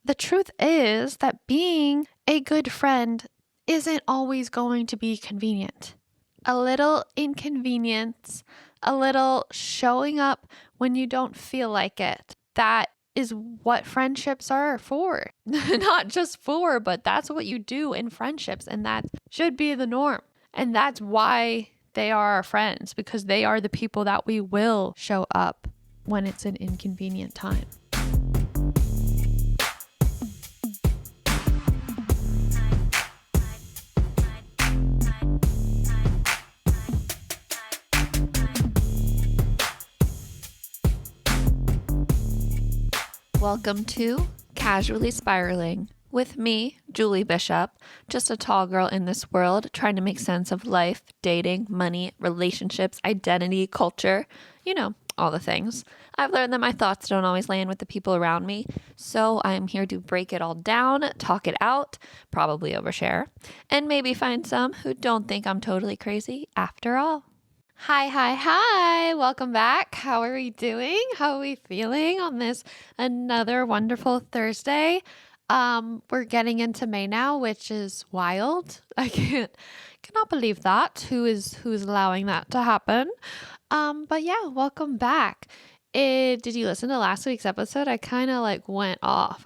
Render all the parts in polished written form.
the truth is that being a good friend isn't always going to be convenient. A little inconvenience, a little showing up when you don't feel like it. That is what friendships are for. Not just for, but that's what you do in friendships, and that should be the norm. And that's why they are our friends, because they are the people that we will show up when it's an inconvenient time. Welcome to Casually Spiraling with me, Julie Bishop, just a tall girl in this world trying to make sense of life, dating, money, relationships, identity, culture, all the things. I've learned that my thoughts don't always land with the people around me, so I'm here to break it all down, talk it out, probably overshare, and maybe find some who don't think I'm totally crazy after all. Hi. Welcome back. How are we doing? How are we feeling on this another wonderful Thursday? We're getting into May now, which is wild. I cannot believe that. Who's allowing that to happen? But yeah, welcome back. Did you listen to last week's episode? I kind of went off.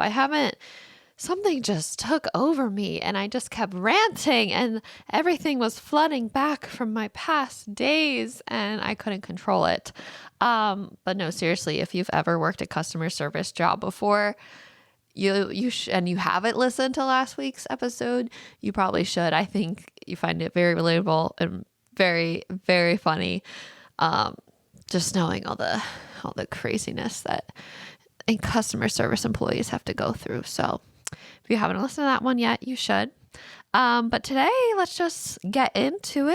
Something just took over me and I just kept ranting and everything was flooding back from my past days and I couldn't control it. But no, seriously, if you've ever worked a customer service job before, and you haven't listened to last week's episode, you probably should. I think you find it very relatable and very, very funny. Just knowing all the craziness that customer service employees have to go through. So if you haven't listened to that one yet, you should. But today, let's just get into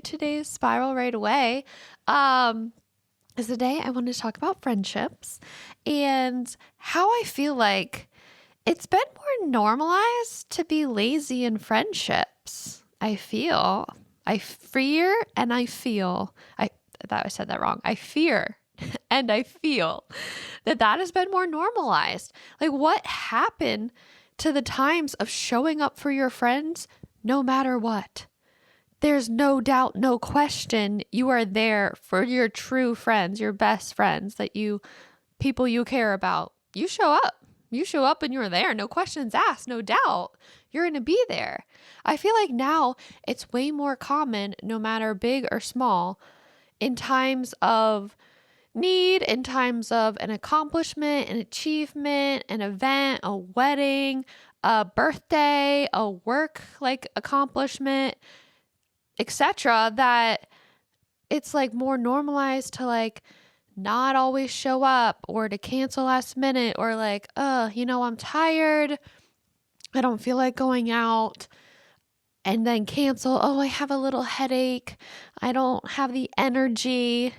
today's spiral right away. Is the day I wanted to talk about friendships and how I feel like it's been more normalized to be lazy in friendships. I fear and I feel. I thought I said that wrong. I fear and I feel that has been more normalized. What happened to the times of showing up for your friends no matter what? There's no doubt, no question, you are there for your true friends, your best friends, people you care about. You show up. You show up and you're there. No questions asked, no doubt. You're going to be there. I feel like now it's way more common, no matter big or small, in times of need, in times of an accomplishment, an achievement, an event, a wedding, a birthday, a work accomplishment, etc., that it's more normalized to not always show up or to cancel last minute or I'm tired, I don't feel like going out, and then cancel. Oh, I have a little headache, I don't have the energy.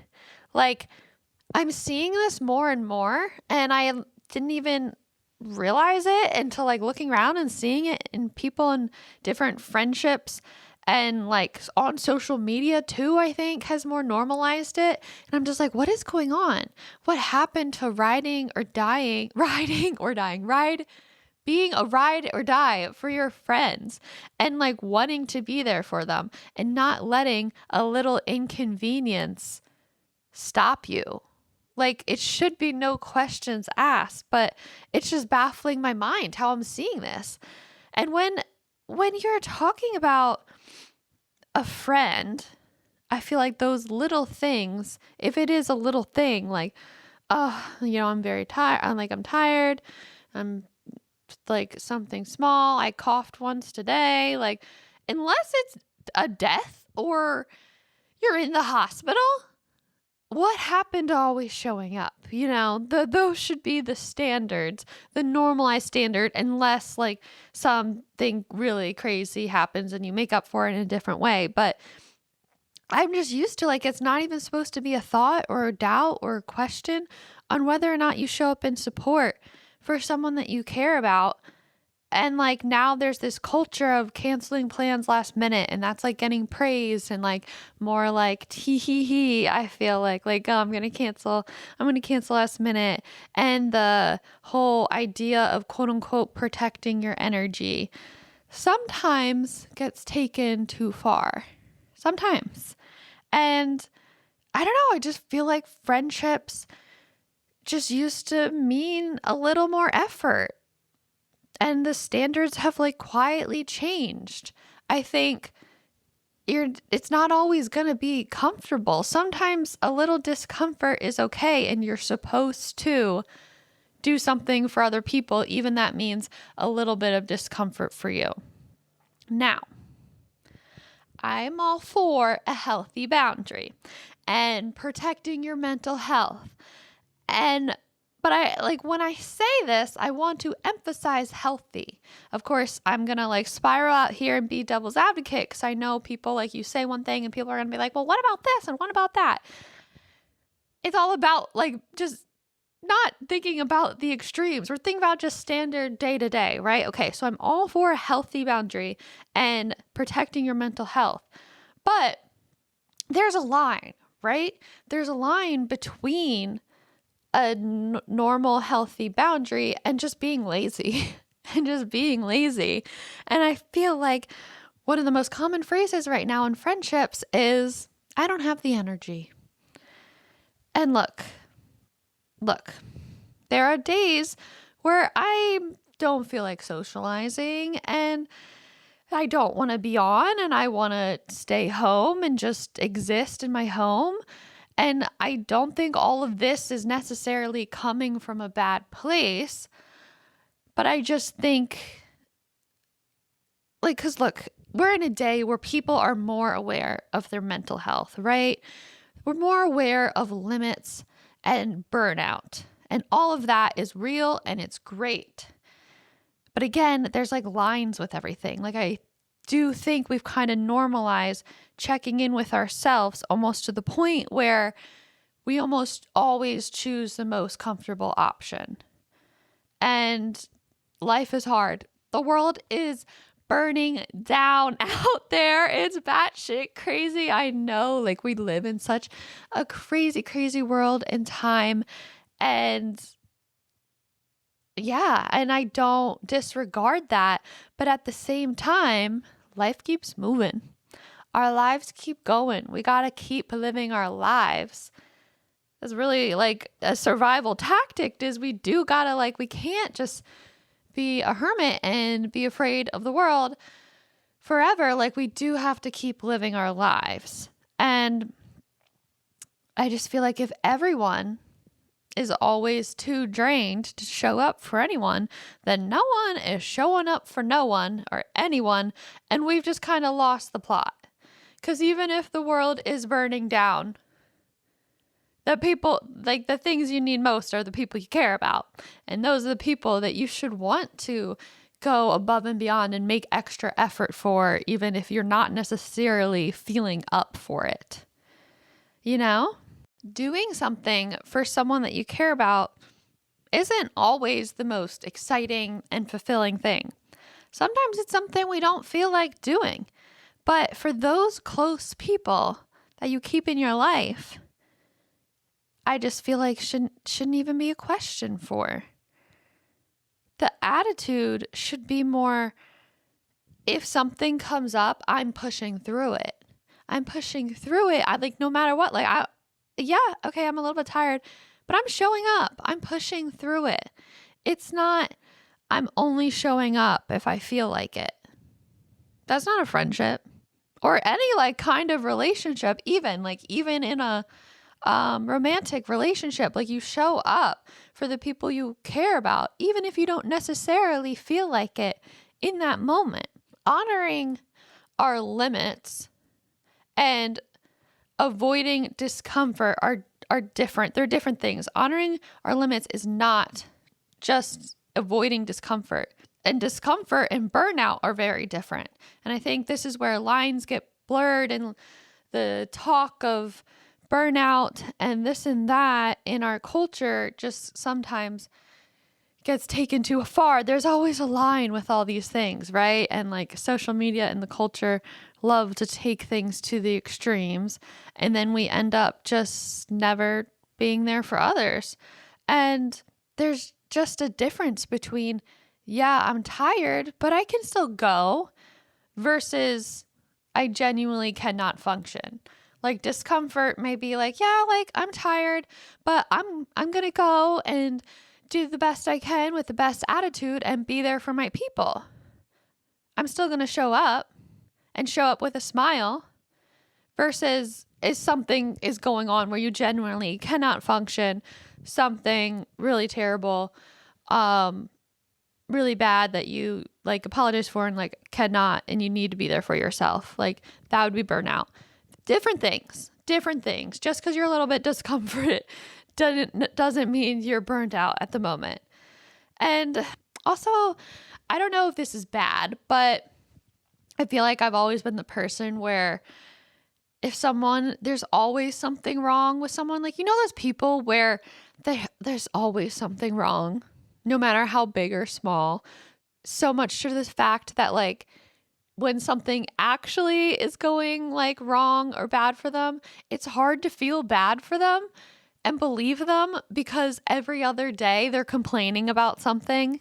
I'm seeing this more and more, and I didn't even realize it until looking around and seeing it in people in different friendships and on social media too, I think has more normalized it. And I'm just what is going on? What happened to being a ride or die for your friends and wanting to be there for them and not letting a little inconvenience stop you? It should be no questions asked, but it's just baffling my mind how I'm seeing this. And when you're talking about a friend, I feel like those little things, if it is a little thing, I'm very tired. I'm tired. I'm something small. I coughed once today. Unless it's a death or you're in the hospital, what happened to always showing up? Those should be the standards, the normalized standard, unless something really crazy happens and you make up for it in a different way. But I'm just used to it's not even supposed to be a thought or a doubt or a question on whether or not you show up in support for someone that you care about And like now there's this culture of canceling plans last minute, and that's like getting praised and like more like tee hee hee. I feel like oh, I'm gonna cancel last minute. And the whole idea of quote unquote protecting your energy sometimes gets taken too far. Sometimes. And I don't know, I just feel like friendships just used to mean a little more effort. And the standards have like quietly changed. I think it's not always going to be comfortable. Sometimes a little discomfort is okay, and you're supposed to do something for other people, even that means a little bit of discomfort for you. Now, I'm all for a healthy boundary and protecting your mental health. But I like when I say this, I want to emphasize healthy. Of course, I'm going to like spiral out here and be devil's advocate because I know people like you say one thing and people are going to be like, well, what about this? And what about that? It's all about like just not thinking about the extremes. We're thinking about just standard day to day, right? Okay, so I'm all for a healthy boundary and protecting your mental health. But there's a line, right? There's a line between a normal, healthy boundary and just being lazy and And I feel like one of the most common phrases right now in friendships is, I don't have the energy. And look, there are days where I don't feel like socializing and I don't want to be on and I want to stay home and just exist in my home. And I don't think all of this is necessarily coming from a bad place, but I just think, like, because look, we're in a day where people are more aware of their mental health, right? We're more aware of limits and burnout, and all of that is real and it's great. But again, there's like lines with everything. Like I do think we've kind of normalized checking in with ourselves almost to the point where we almost always choose the most comfortable option. And life is hard. The world is burning down out there. It's batshit crazy. I know, like we live in such a crazy, crazy world and time. And yeah, and I don't disregard that. But at the same time, life keeps moving. Our lives keep going. We got to keep living our lives. It's really like a survival tactic is we do got to like, we can't just be a hermit and be afraid of the world forever. Like we do have to keep living our lives. And I just feel like if everyone is always too drained to show up for anyone, then no one is showing up for no one or anyone. And we've just kind of lost the plot. Because even if the world is burning down, the people, like the things you need most are the people you care about. And those are the people that you should want to go above and beyond and make extra effort for, even if you're not necessarily feeling up for it. You know? Doing something for someone that you care about isn't always the most exciting and fulfilling thing. Sometimes it's something we don't feel like doing. But for those close people that you keep in your life, I just feel like shouldn't even be a question for. The attitude should be more, if something comes up, I'm pushing through it. I like no matter what, like I'm a little bit tired, but I'm showing up. I'm pushing through it. It's not, I'm only showing up if I feel like it. That's not a friendship or any like kind of relationship, even in a romantic relationship. Like you show up for the people you care about, even if you don't necessarily feel like it in that moment. Honoring our limits and avoiding discomfort are different. They're different things. Honoring our limits is not just avoiding discomfort. And discomfort and burnout are very different. And I think this is where lines get blurred, and the talk of burnout and this and that in our culture just sometimes gets taken too far. There's always a line with all these things, right? And like social media and the culture love to take things to the extremes. And then we end up just never being there for others. And there's just a difference between, yeah, I'm tired, but I can still go, versus I genuinely cannot function. Like discomfort may be like, yeah, like I'm tired, but I'm going to go and do the best I can with the best attitude and be there for my people. I'm still going to show up and show up with a smile, versus if something is going on where you genuinely cannot function, something really terrible, really bad that you like apologize for and like cannot, and you need to be there for yourself. Like that would be burnout. Different things. Just because you're a little bit discomforted doesn't mean you're burnt out at the moment. And also, I don't know if this is bad, but I feel like I've always been the person where if there's always something wrong with someone, like, those people where there's always something wrong, no matter how big or small, so much to the fact that like when something actually is going like wrong or bad for them, it's hard to feel bad for them and believe them, because every other day they're complaining about something.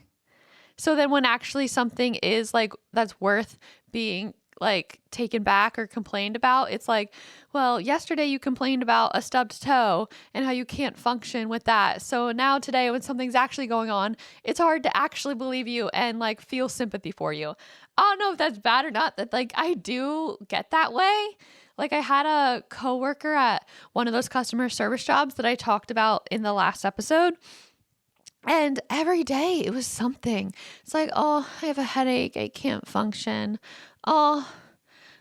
So then when actually something is like that's worth being like taken back or complained about, it's like, well, yesterday you complained about a stubbed toe and how you can't function with that. So now today when something's actually going on, it's hard to actually believe you and like feel sympathy for you. I don't know if that's bad or not, that like I do get that way. Like I had a coworker at one of those customer service jobs that I talked about in the last episode. And every day it was something. It's like, oh, I have a headache. I can't function. Oh,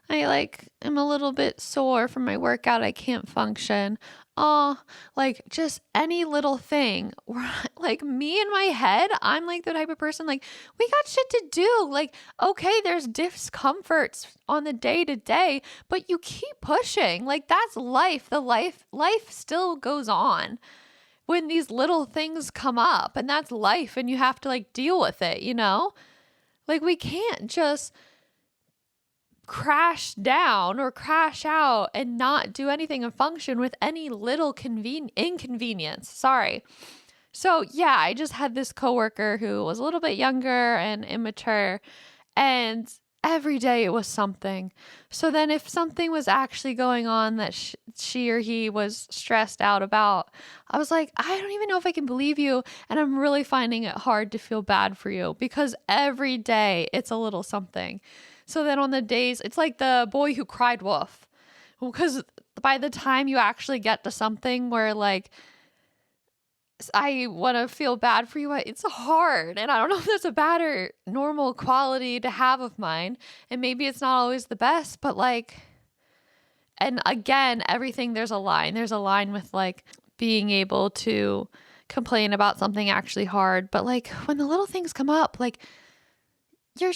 I am a little bit sore from my workout. I can't function. Oh, like just any little thing. Like me in my head, I'm like the type of person like, we got shit to do. Like, okay, there's discomforts on the day to day, but you keep pushing. Like that's life. Life still goes on when these little things come up, and that's life, and you have to like deal with it, Like we can't just crash down or crash out and not do anything and function with any little inconvenience. Sorry. So yeah, I just had this coworker who was a little bit younger and immature, and every day it was something. So then if something was actually going on that she or he was stressed out about, I was like, I don't even know if I can believe you. And I'm really finding it hard to feel bad for you, because every day it's a little something. So then on the days, it's like the boy who cried wolf, because by the time you actually get to something where like, I want to feel bad for you, it's hard. And I don't know if that's a bad or normal quality to have of mine. And maybe it's not always the best, but like, and again, everything, there's a line. There's a line with like being able to complain about something actually hard. But like when the little things come up, like you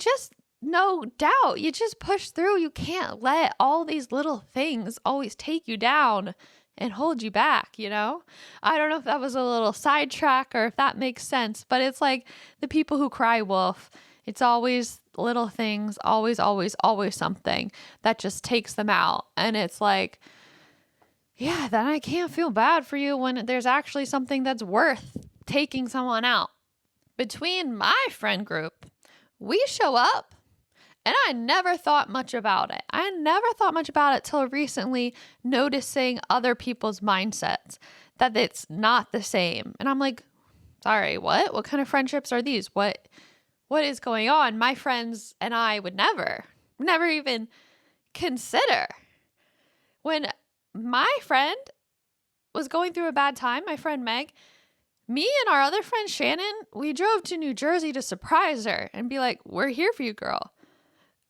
just, no doubt, you just push through. You can't let all these little things always take you down and hold you back, I don't know if that was a little sidetrack or if that makes sense, but it's like the people who cry wolf, it's always little things, always something that just takes them out. And it's like, yeah, then I can't feel bad for you when there's actually something that's worth taking someone out. Between my friend group, we show up. And I never thought much about it. I never thought much about it till recently, noticing other people's mindsets, that it's not the same. And I'm like, sorry, what? What kind of friendships are these? What is going on? My friends and I would never even consider. When my friend was going through a bad time, my friend Meg, me and our other friend Shannon, we drove to New Jersey to surprise her and be like, we're here for you, girl.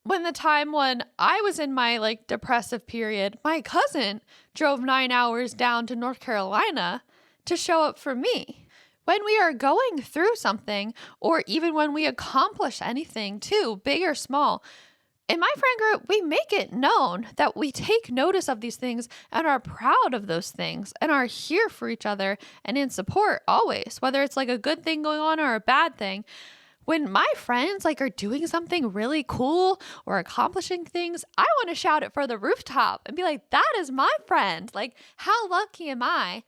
When I was in my like depressive period, my cousin drove 9 hours down to North Carolina to show up for me. When we are going through something, or even when we accomplish anything too, big or small, in my friend group, we make it known that we take notice of these things and are proud of those things and are here for each other and in support always, whether it's like a good thing going on or a bad thing. When my friends like are doing something really cool or accomplishing things, I want to shout it for the rooftop and be like, that is my friend. Like, how lucky am I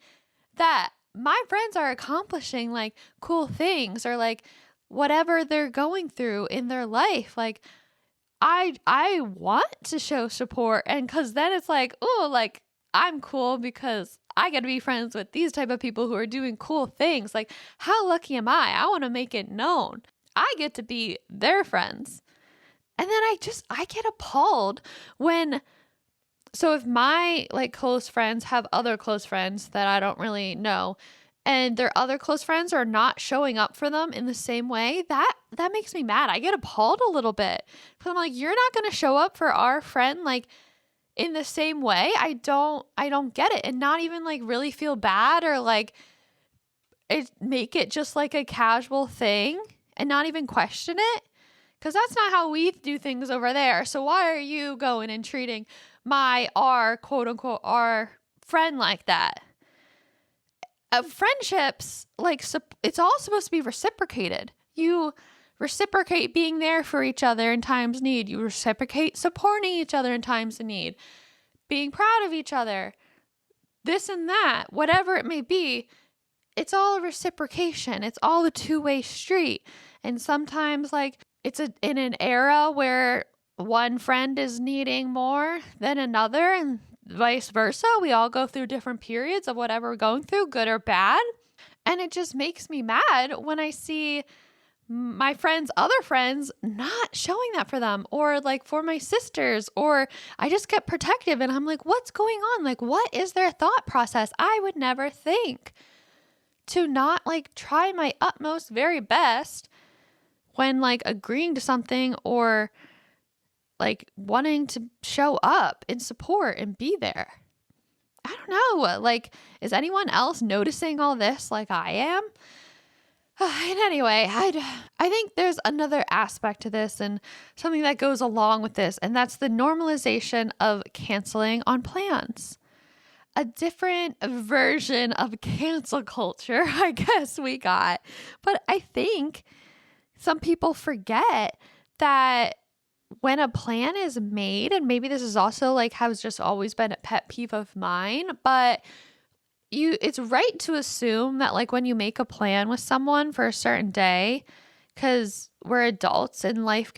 that my friends are accomplishing like cool things or like whatever they're going through in their life. Like, I want to show support, and because then it's like, oh, like I'm cool because I get to be friends with these type of people who are doing cool things. Like, how lucky am I? I want to make it known. I get to be their friends. And then I get appalled when, so if my like close friends have other close friends that I don't really know, and their other close friends are not showing up for them in the same way, that makes me mad. I get appalled a little bit. Because I'm like, you're not going to show up for our friend like in the same way. I don't get it. And not even like really feel bad or like make it just like a casual thing and not even question it. Because that's not how we do things over there. So why are you going and treating our quote unquote our friend like that? Friendships, like, it's all supposed to be reciprocated. You reciprocate being there for each other in times of need. You reciprocate supporting each other in times of need, being proud of each other, this and that, whatever it may be. It's all reciprocation. It's all a two-way street. And sometimes like it's in an era where one friend is needing more than another, and vice versa. We all go through different periods of whatever we're going through, good or bad. And it just makes me mad when I see my friends' other friends not showing that for them, or like for my sisters, or I just get protective and I'm like, what's going on? Like, what is their thought process? I would never think to not like try my utmost very best when like agreeing to something or like wanting to show up and support and be there. I don't know. Like, is anyone else noticing all this like I am? And anyway, I think there's another aspect to this and something that goes along with this, and that's the normalization of canceling on plans. A different version of cancel culture, I guess we got. But I think some people forget that when a plan is made, and maybe this is also like has just always been a pet peeve of mine, but it's right to assume that like when you make a plan with someone for a certain day, because we're adults and life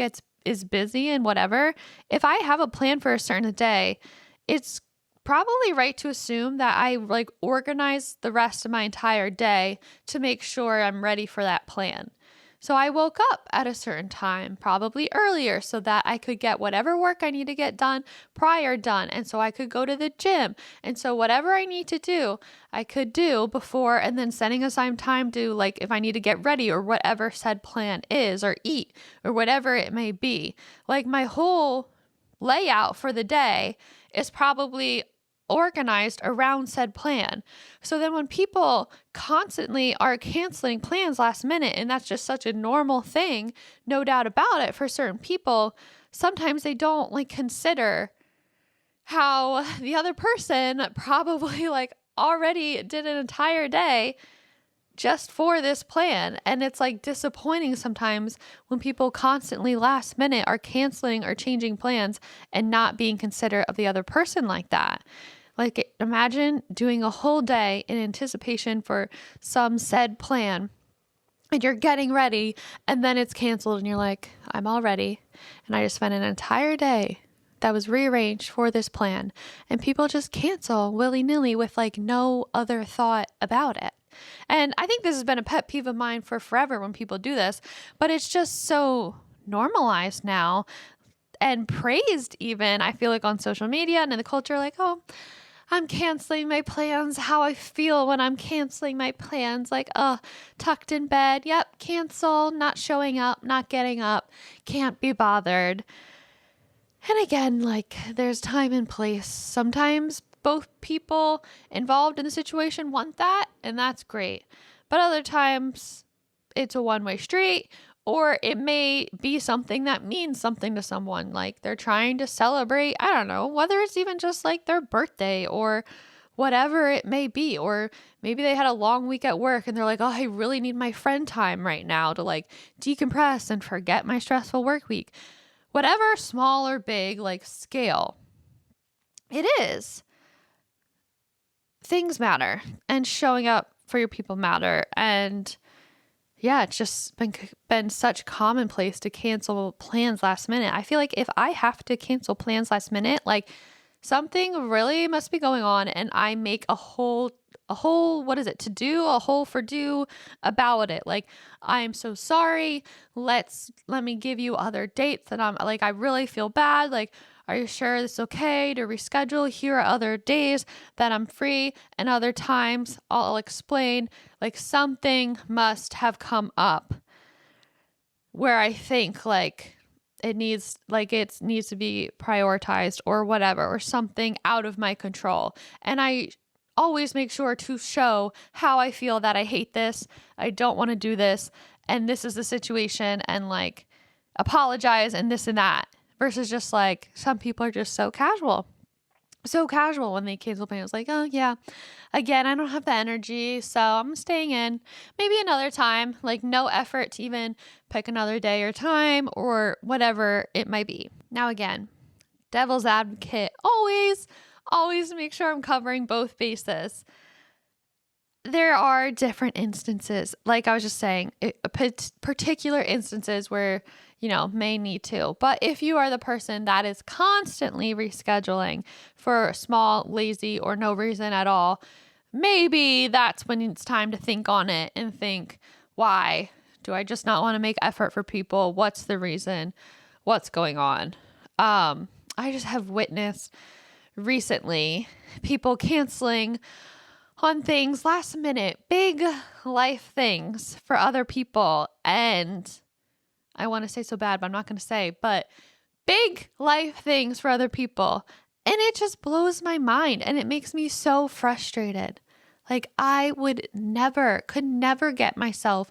is busy and whatever, if I have a plan for a certain day, it's probably right to assume that I like organize the rest of my entire day to make sure I'm ready for that plan. So I woke up at a certain time, probably earlier, so that I could get whatever work I need to get done prior done. And so I could go to the gym. And so whatever I need to do, I could do before, and then setting aside time to like, if I need to get ready or whatever said plan is, or eat or whatever it may be. Like my whole layout for the day is probably organized around said plan. So then when people constantly are canceling plans last minute, and that's just such a normal thing, no doubt about it, for certain people, sometimes they don't like consider how the other person probably like already did an entire day just for this plan. And it's like disappointing sometimes when people constantly last minute are canceling or changing plans and not being considerate of the other person like that. Like, imagine doing a whole day in anticipation for some said plan, and you're getting ready, and then it's canceled, and you're like, I'm all ready, and I just spent an entire day that was rearranged for this plan, and people just cancel willy-nilly with like no other thought about it. And I think this has been a pet peeve of mine for forever when people do this, but it's just so normalized now and praised even, I feel like, on social media and in the culture, like, oh, I'm canceling my plans. How I feel when I'm canceling my plans. Like, tucked in bed. Yep, cancel, not showing up, not getting up, can't be bothered. And again, like, there's time and place. Sometimes both people involved in the situation want that, and that's great. But other times, it's a one-way street, Or it may be something that means something to someone, like they're trying to celebrate, I don't know, whether it's even just like their birthday or whatever it may be. Or maybe they had a long week at work and they're like, oh, I really need my friend time right now to like decompress and forget my stressful work week. Whatever small or big like scale it is, things matter and showing up for your people matter. And yeah, it's just been such commonplace to cancel plans last minute. I feel like if I have to cancel plans last minute, like something really must be going on, and I make a whole what is it, to do, a whole for do about it. Like, I'm so sorry. Let me give you other dates that I'm like, I really feel bad. Like, are you sure it's okay to reschedule? Here are other days that I'm free, and other times I'll explain. Like, something must have come up where I think like it needs to be prioritized or whatever, or something out of my control. And I always make sure to show how I feel, that I hate this, I don't want to do this, and this is the situation, and like apologize and this and that, versus just like some people are just so casual when they cancel plans. Like, oh yeah, again, I don't have the energy, so I'm staying in. Maybe another time. Like, no effort to even pick another day or time or whatever it might be. Now again, devil's advocate, always make sure I'm covering both bases. There are different instances, like I was just saying, particular instances where, may need to. But if you are the person that is constantly rescheduling for small, lazy, or no reason at all, maybe that's when it's time to think on it and think, why? Do I just not want to make effort for people? What's the reason? What's going on? I just have witnessed recently people canceling on things last minute, big life things for other people. And I want to say so bad, but I'm not going to say, but big life things for other people. And it just blows my mind, and it makes me so frustrated. Like, I could never get myself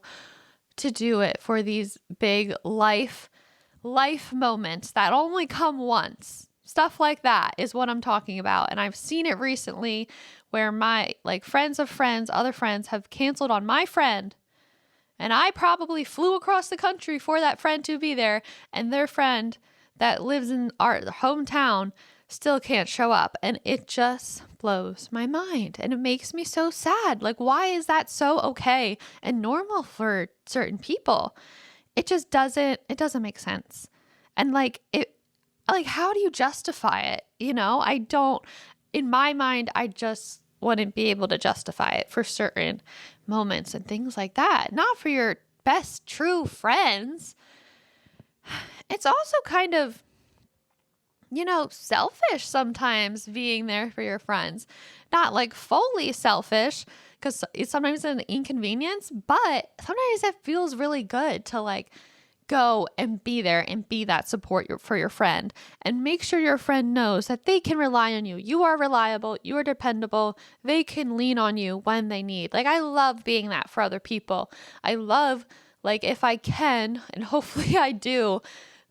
to do it for these big life moments that only come once. Stuff like that is what I'm talking about. And I've seen it recently where my friends of friends, other friends have canceled on my friend. And I probably flew across the country for that friend to be there. And their friend that lives in our hometown still can't show up. And it just blows my mind. And it makes me so sad. Like, why is that so okay and normal for certain people? It just doesn't make sense. And how do you justify it? In my mind, I just wouldn't be able to justify it for certain moments and things like that. Not for your best true friends. It's also kind of, selfish sometimes being there for your friends. Not like fully selfish, because it's sometimes an inconvenience, but sometimes it feels really good to go and be there and be that support for your friend, and make sure your friend knows that they can rely on you. You are reliable. You are dependable. They can lean on you when they need. I love being that for other people. I love, if I can, and hopefully I do,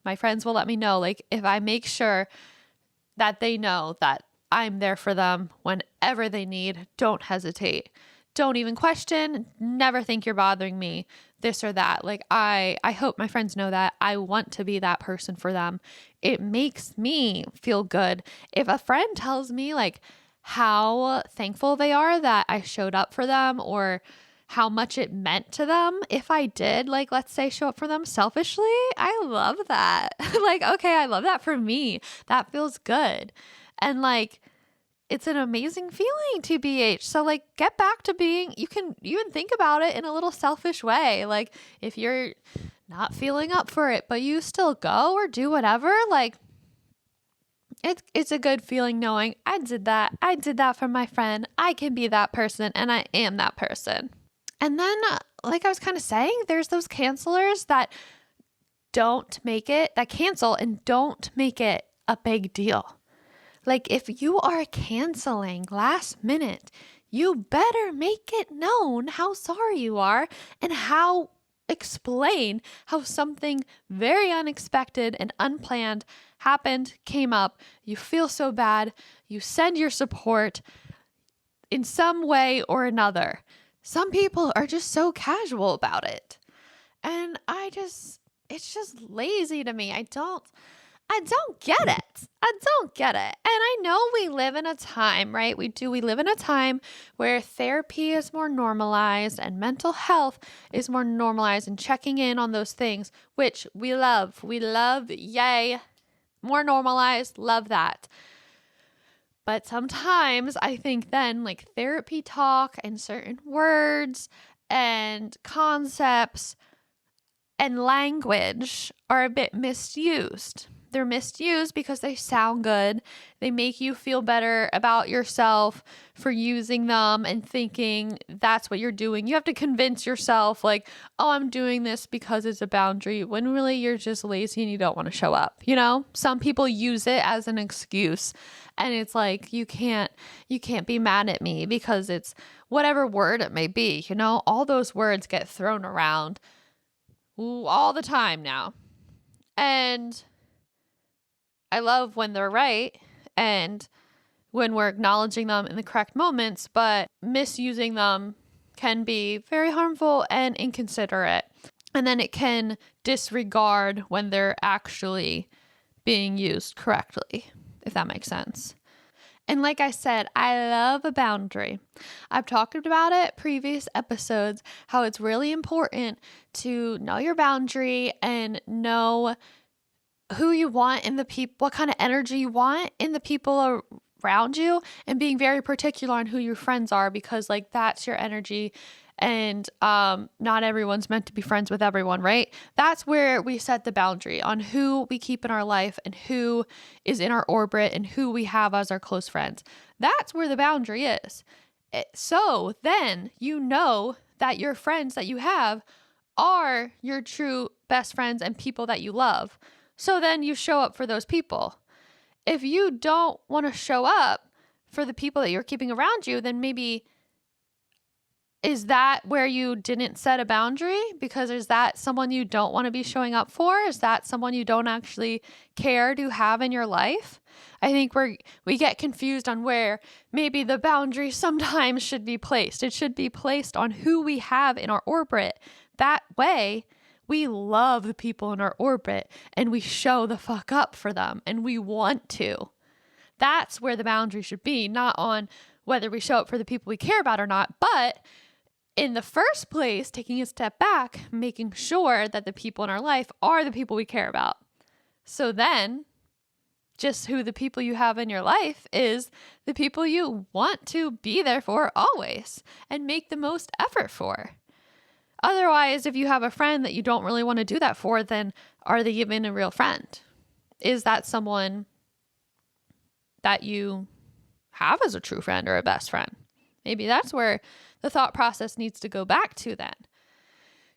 my friends will let me know, if I make sure that they know that I'm there for them whenever they need, don't hesitate. Don't even question. Never think you're bothering me, this or that. I hope my friends know that I want to be that person for them. It makes me feel good. If a friend tells me how thankful they are that I showed up for them, or how much it meant to them if I did, let's say, show up for them selfishly, I love that. Okay, I love that for me. That feels good. And it's an amazing feeling to BH. So get back to being, you can even think about it in a little selfish way. If you're not feeling up for it, but you still go or do whatever, it's a good feeling knowing I did that for my friend. I can be that person, and I am that person. And then, I was kind of saying, there's those cancelers that cancel and don't make it a big deal. If you are canceling last minute, you better make it known how sorry you are and how explain how something very unexpected and unplanned happened, came up. You feel so bad. You send your support in some way or another. Some people are just so casual about it. And it's just lazy to me. I don't get it. I don't get it. And I know we live in a time, right? We live in a time where therapy is more normalized and mental health is more normalized, and checking in on those things, which we love. We love, yay. More normalized, love that. But sometimes I think then like therapy talk and certain words and concepts and language are a bit misused. They're misused because they sound good. They make you feel better about yourself for using them and thinking that's what you're doing. You have to convince yourself like, oh, I'm doing this because it's a boundary, when really you're just lazy and you don't want to show up. You know, some people use it as an excuse, and it's like, you can't be mad at me because it's whatever word it may be. You know, all those words get thrown around all the time now. And I love when they're right and when we're acknowledging them in the correct moments, but misusing them can be very harmful and inconsiderate. And then it can disregard when they're actually being used correctly, if that makes sense. And like I said, I love a boundary. I've talked about it previous episodes, how it's really important to know your boundary and know who you want in the people, what kind of energy you want in the people around you, and being very particular on who your friends are, because like that's your energy. And not everyone's meant to be friends with everyone, right? That's where we set the boundary on who we keep in our life and who is in our orbit and who we have as our close friends. That's where the boundary is. So then you know that your friends that you have are your true best friends and people that you love. So then you show up for those people. If you don't want to show up for the people that you're keeping around you, then maybe is that where you didn't set a boundary? Because is that someone you don't want to be showing up for? Is that someone you don't actually care to have in your life? I think we get confused on where maybe the boundary sometimes should be placed. It should be placed on who we have in our orbit. That way, we love the people in our orbit and we show the fuck up for them and we want to. That's where the boundary should be, not on whether we show up for the people we care about or not, but in the first place, taking a step back, making sure that the people in our life are the people we care about. So then, just who the people you have in your life is the people you want to be there for always and make the most effort for. Otherwise, if you have a friend that you don't really want to do that for, then are they even a real friend? Is that someone that you have as a true friend or a best friend? Maybe that's where the thought process needs to go back to then.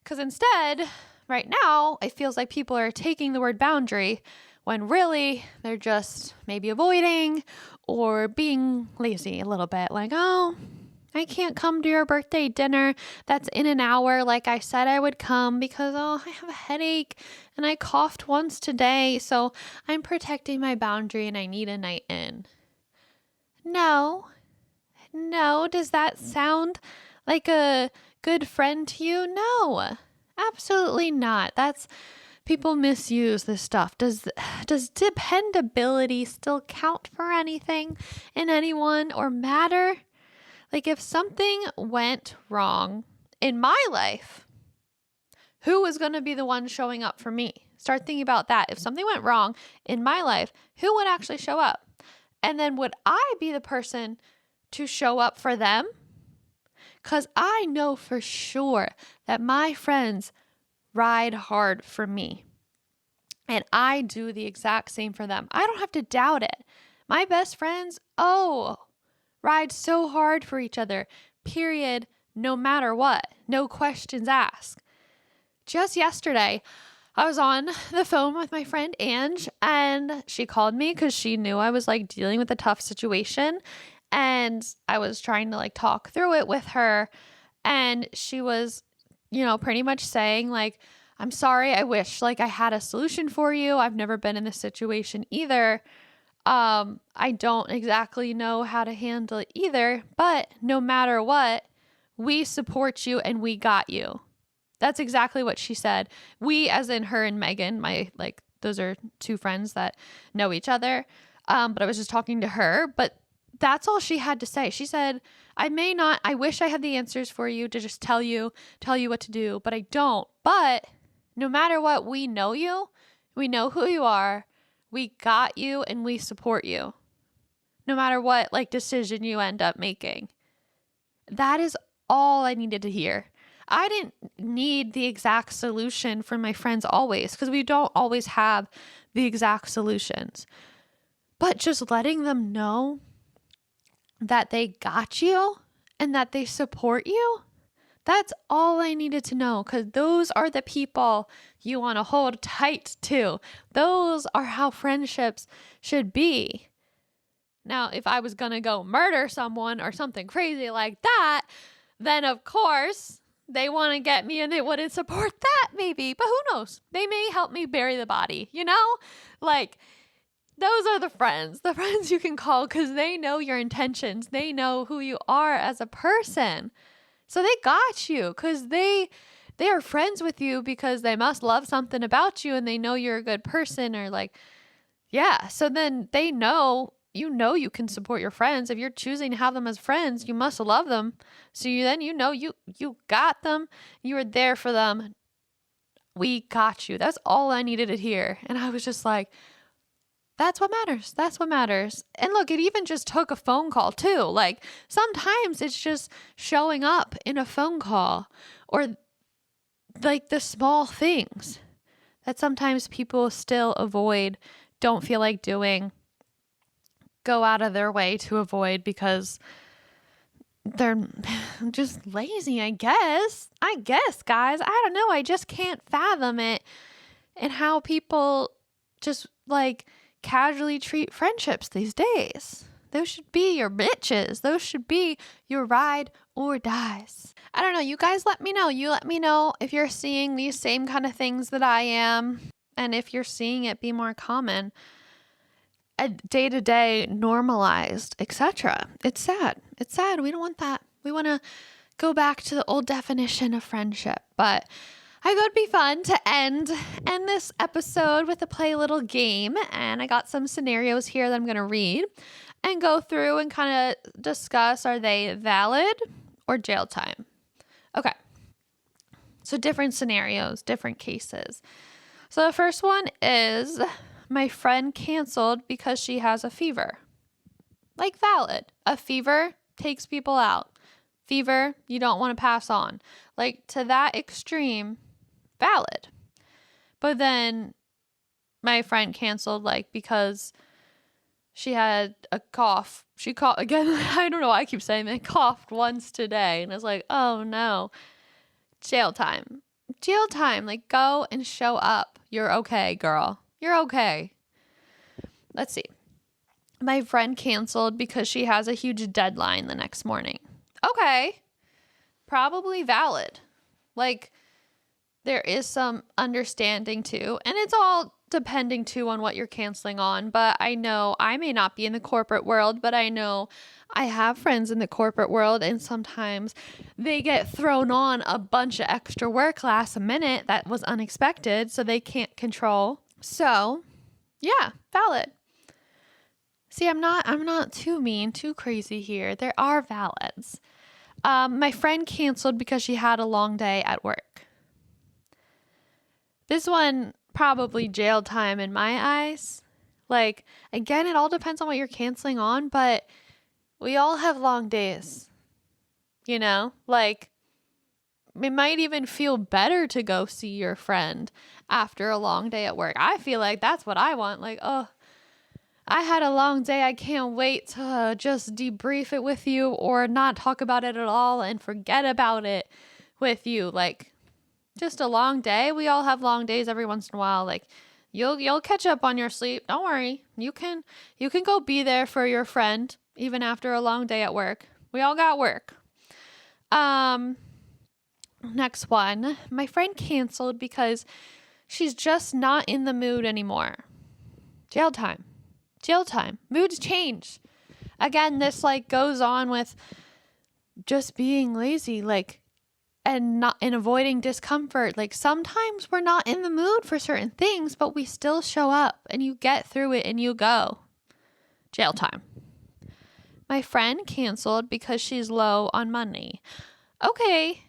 Because instead, right now, it feels like people are taking the word boundary when really they're just maybe avoiding or being lazy a little bit. Like, oh, I can't come to your birthday dinner that's in an hour like I said I would come because, oh, I have a headache and I coughed once today, so I'm protecting my boundary and I need a night in. No, does that sound like a good friend to you? No, absolutely not. People misuse this stuff. Does dependability still count for anything in anyone or matter? Like if something went wrong in my life, who was going to be the one showing up for me? Start thinking about that. If something went wrong in my life, who would actually show up? And then would I be the person to show up for them? Because I know for sure that my friends ride hard for me. And I do the exact same for them. I don't have to doubt it. My best friends, ride so hard for each other, period, no matter what. No questions asked. Just yesterday, I was on the phone with my friend Ange, and she called me because she knew I was like dealing with a tough situation. And I was trying to like talk through it with her. And she was pretty much saying like, I'm sorry. I wish like I had a solution for you. I've never been in this situation either. I don't exactly know how to handle it either, but no matter what, we support you and we got you. That's exactly what she said. We, as in her and Megan, those are two friends that know each other. But I was just talking to her, but that's all she had to say. She said, I wish I had the answers for you to just tell you what to do, but I don't. But no matter what, we know you. We know who you are. We got you and we support you. No matter what like decision you end up making. That is all I needed to hear. I didn't need the exact solution from my friends always, because we don't always have the exact solutions. But just letting them know that they got you and that they support you, that's all I needed to know, because those are the people you want to hold tight to. Those are how friendships should be. Now, if I was going to go murder someone or something crazy like that, then of course they want to get me and they wouldn't support that maybe. But who knows? They may help me bury the body, Like, those are the friends you can call, because they know your intentions. They know who you are as a person. So they got you, because they are friends with you because they must love something about you and they know you're a good person, or like, yeah. So then they know, you can support your friends. If you're choosing to have them as friends, you must love them. So you got them. You were there for them. We got you. That's all I needed to hear. And I was just like, that's what matters. That's what matters. And look, it even just took a phone call too. Like sometimes it's just showing up in a phone call, or like the small things that sometimes people still avoid, don't feel like doing, go out of their way to avoid because they're just lazy, I guess. Guys, I don't know. I just can't fathom it, and how people just like casually treat friendships these days. Those should be your bitches. Those should be your ride or dies. I don't know. You guys let me know. You let me know if you're seeing these same kind of things that I am, and if you're seeing it be more common, day to day, normalized, etc. It's sad. It's sad. We don't want that. We want to go back to the old definition of friendship. But I thought it'd be fun to end this episode with a little game. And I got some scenarios here that I'm going to read and go through and kind of discuss, are they valid or jail time? Okay. So different scenarios, different cases. So the first one is, my friend canceled because she has a fever. Like, valid. A fever takes people out. Fever, you don't want to pass on. Like, to that extreme, valid. But then my friend canceled because she had a cough. She coughed again. I don't know why I keep saying that. Coughed once today. And I was like, oh no. Jail time. Jail time. Go and show up. You're okay, girl. You're okay. Let's see. My friend canceled because she has a huge deadline the next morning. Okay. Probably valid. There is some understanding too. And it's all depending too on what you're canceling on. But I know I may not be in the corporate world, but I know I have friends in the corporate world, and sometimes they get thrown on a bunch of extra work last minute that was unexpected, so they can't control. So, yeah, valid. See, I'm not too mean, too crazy here. There are valids. My friend canceled because she had a long day at work. This one, probably jail time in my eyes. Again, it all depends on what you're canceling on, but we all have long days. It might even feel better to go see your friend after a long day at work. I feel like that's what I want. Oh, I had a long day. I can't wait to just debrief it with you, or not talk about it at all and forget about it with you. Just a long day. We all have long days every once in a while. You'll catch up on your sleep. Don't worry. You can go be there for your friend even after a long day at work. We all got work. Next one. My friend canceled because she's just not in the mood anymore. Jail time. Jail time. Moods change. Again, this goes on with just being lazy, and avoiding discomfort. Sometimes we're not in the mood for certain things, but we still show up and you get through it and you go. Jail time. My friend canceled because she's low on money. Okay.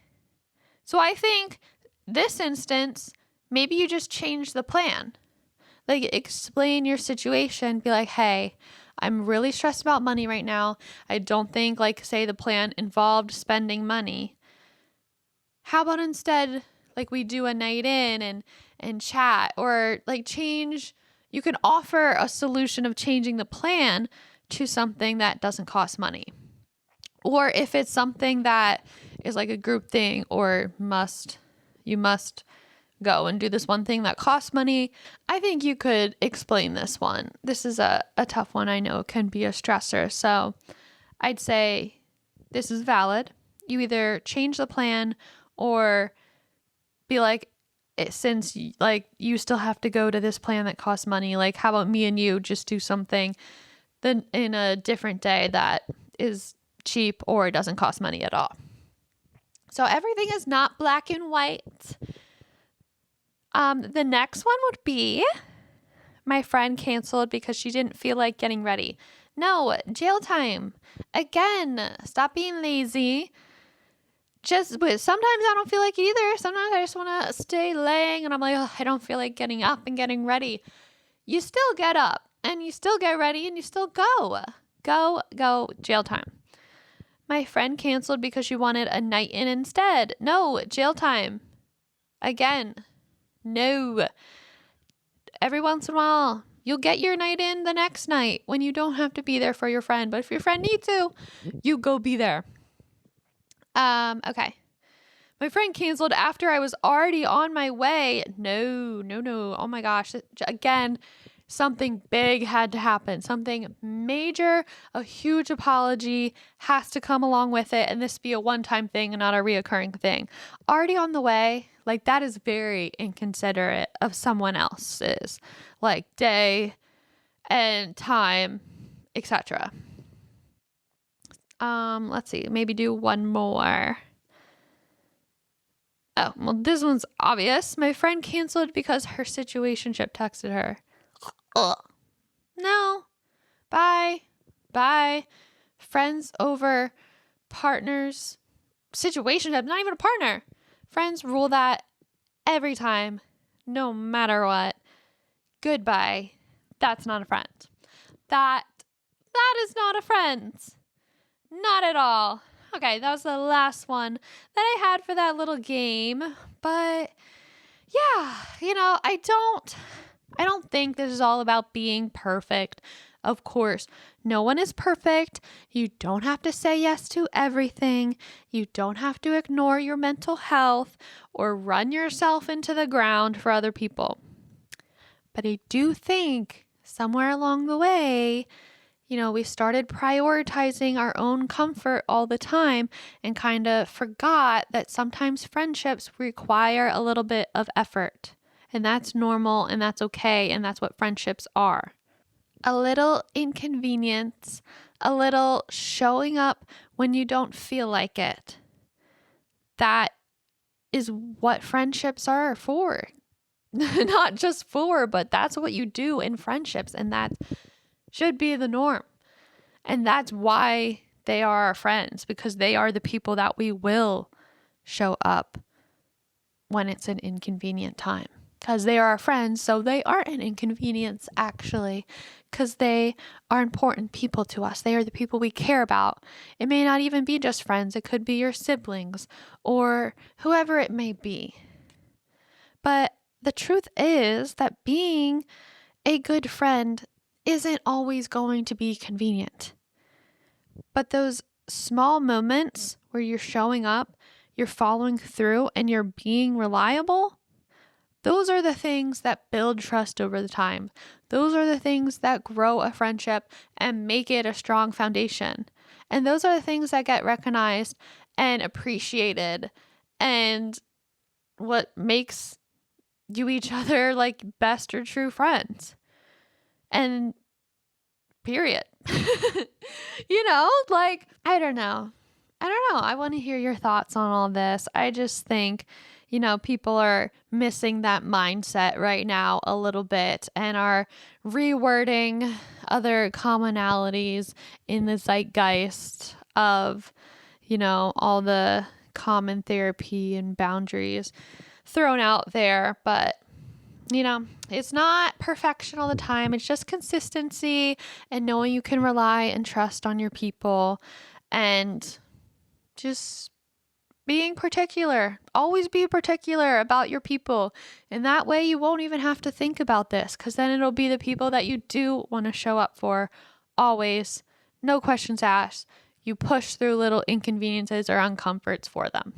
So I think this instance, maybe you just change the plan. Explain your situation. Be like, hey, I'm really stressed about money right now. I don't think, say the plan involved spending money. How about instead, we do a night in and chat, or change, you can offer a solution of changing the plan to something that doesn't cost money. Or if it's something that is a group thing, or you must go and do this one thing that costs money, I think you could explain this one. This is a tough one. I know it can be a stressor. So I'd say this is valid. You either change the plan or be like, since you still have to go to this plan that costs money, how about me and you just do something then in a different day that is cheap or doesn't cost money at all. So everything is not black and white. The next one would be my friend canceled because she didn't feel like getting ready. No, jail time. Again, stop being lazy. Sometimes I don't feel like it either. Sometimes I just want to stay laying and I'm like, oh, I don't feel like getting up and getting ready. You still get up and you still get ready and you still go. Go, jail time. My friend canceled because she wanted a night in instead. No, jail time. Again, no. Every once in a while, you'll get your night in the next night when you don't have to be there for your friend. But if your friend needs to, you go be there. Okay. My friend canceled after I was already on my way. No. Oh my gosh. Again, something big had to happen. Something major, a huge apology has to come along with it. And this be a one-time thing and not a reoccurring thing. Already on the way, that is very inconsiderate of someone else's, day and time, etc. Let's see, maybe do one more. Oh, well, this one's obvious. My friend canceled because her situationship texted her. Ugh. No. Bye. Friends over partners. Situationship, not even a partner. Friends rule that every time, no matter what. Goodbye. That's not a friend. That is not a friend. Not at all. Okay, that was the last one that I had for that little game. But yeah, I don't think this is all about being perfect. Of course, no one is perfect. You don't have to say yes to everything. You don't have to ignore your mental health or run yourself into the ground for other people. But I do think somewhere along the way, we started prioritizing our own comfort all the time and kind of forgot that sometimes friendships require a little bit of effort. And that's normal and that's okay. And that's what friendships are. A little inconvenience, a little showing up when you don't feel like it. That is what friendships are for. Not just for, but that's what you do in friendships. And that should be the norm. And that's why they are our friends, because they are the people that we will show up when it's an inconvenient time. Because they are our friends, so they aren't an inconvenience, actually, because they are important people to us. They are the people we care about. It may not even be just friends. It could be your siblings or whoever it may be. But the truth is that being a good friend isn't always going to be convenient. But those small moments where you're showing up, you're following through, and you're being reliable, those are the things that build trust over the time. Those are the things that grow a friendship and make it a strong foundation. And those are the things that get recognized and appreciated and what makes you each other like best or true friends. And period. Like, I don't know. I want to hear your thoughts on all this. I just think, people are missing that mindset right now a little bit and are rewording other commonalities in the zeitgeist of, all the common therapy and boundaries thrown out there. But it's not perfection all the time. It's just consistency and knowing you can rely and trust on your people and just being particular. Always be particular about your people. And that way you won't even have to think about this, because then it'll be the people that you do want to show up for. Always. No questions asked. You push through little inconveniences or uncomforts for them.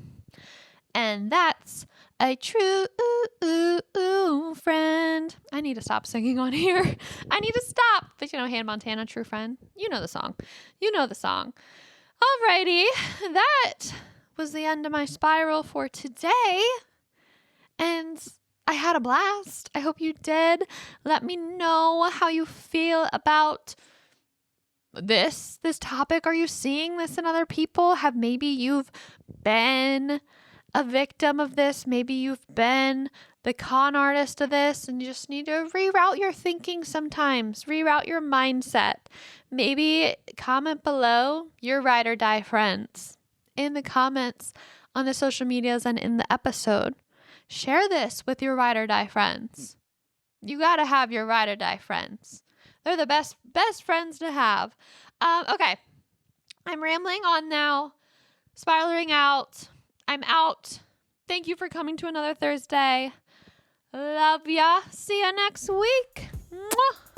And that's a true friend. I need to stop singing on here. I need to stop. But Hannah Montana, True Friend. You know the song. Alrighty. That was the end of my spiral for today. And I had a blast. I hope you did. Let me know how you feel about this topic. Are you seeing this in other people? Maybe you've been a victim of this. Maybe you've been the con artist of this and you just need to reroute your thinking sometimes, reroute your mindset. Maybe comment below your ride or die friends in the comments on the social medias and in the episode. Share this with your ride or die friends. You got to have your ride or die friends. They're the best friends to have. Okay. I'm rambling on now, spiraling out. I'm out. Thank you for coming to another Thursday. Love ya. See ya next week. Mwah.